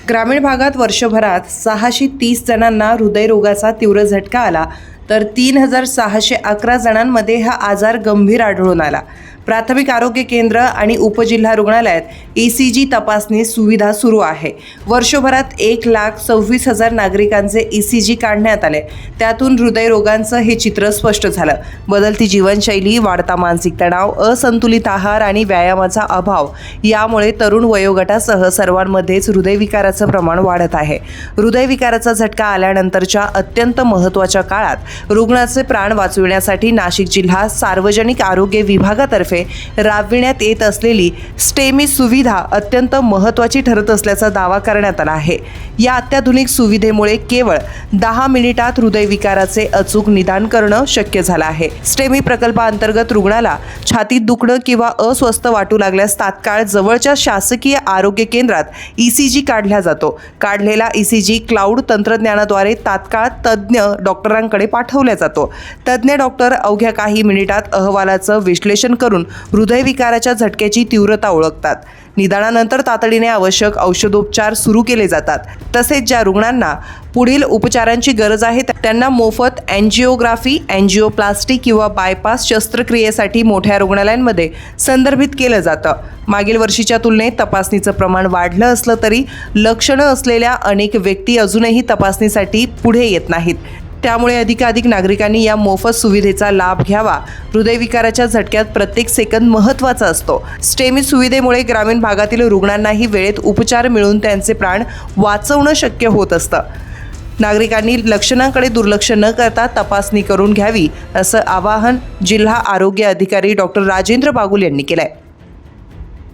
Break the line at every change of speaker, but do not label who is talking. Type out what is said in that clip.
ग्रामीण भागात वर्षभरात 630 जणांना हृदयरोगाचा तीव्र झटका आला, तर 3611 जणांमध्ये हा आजार गंभीर आढळून आला. प्राथमिक आरोग्य केंद्र आणि उपजिल्हा रुग्णालयात ECG तपासणी सुविधा सुरू आहे. वर्षभरात 1,26,000 नागरिकांचे ECG काढण्यात आले. त्यातून हृदयरोगांचं हे चित्र स्पष्ट झालं. बदलती जीवनशैली, वाढता मानसिक तणाव, असंतुलित आहार आणि व्यायामाचा अभाव यामुळे तरुण वयोगटासह सर्वांमध्येच हृदयविकाराचं प्रमाण वाढत आहे. हृदयविकाराचा झटका आल्यानंतरच्या अत्यंत महत्त्वाच्या काळात रुग्णाचे प्राण वाचविण्यासाठी नाशिक जिल्हा सार्वजनिक आरोग्य विभागातर्फे राबविण्यात येत असलेली स्टेमी सुविधा अत्यंत महत्त्वाची ठरत असल्याचा दावा करण्यात आला आहे. या अत्याधुनिक सुविधेमुळे केवळ 10 मिनिटात हृदयविकाराचे अचूक निदान करणं शक्य झालं आहे. स्टेमी प्रकल्पाअंतर्गत रुग्णाला छातीत दुखणं किंवा अस्वस्थ वाटू लागल्यास तात्काळ जवळच्या शासकीय आरोग्य केंद्रात ECG काढला जातो. काढलेला ECG क्लाउड तंत्रज्ञानाद्वारे तात्काळ तज्ज्ञ डॉक्टरांकडे पाठवला जातो. तज्ज्ञ डॉक्टर अवघ्या काही मिनिटात अहवालाचं विश्लेषण करून हृदयविकाराच्या झटक्याची तीव्रता ओळखतात. निदानानंतर तातडीने आवश्यक औषधोपचार सुरू केले जातात. तसेच ज्या रुग्णांना पुढील उपचारांची गरज आहे त्यांना मोफत अँजिओग्राफी, अँजिओप्लास्टी किंवा बायपास शस्त्रक्रियेसाठी मोठ्या रुग्णालयांमध्ये संदर्भित केलं जातं. मागील वर्षीच्या तुलनेत तपासणीचं प्रमाण वाढलं असलं तरी लक्षणं असलेल्या अनेक व्यक्ती अजूनही तपासणीसाठी पुढे येत नाहीत. त्यामुळे अधिकाधिक नागरिकांनी या मोफत सुविधेचा लाभ घ्यावा. हृदयविकाराच्या झटक्यात प्रत्येक सेकंद महत्त्वाचा असतो. स्टेमी सुविधेमुळे ग्रामीण भागातील रुग्णांनाही वेळेत उपचार मिळून त्यांचे प्राण वाचवणं शक्य होत असतं. नागरिकांनी लक्षणांकडे दुर्लक्ष न करता तपासणी करून घ्यावी, असं आवाहन जिल्हा आरोग्य अधिकारी डॉक्टर राजेंद्र बागुल यांनी केलं आहे.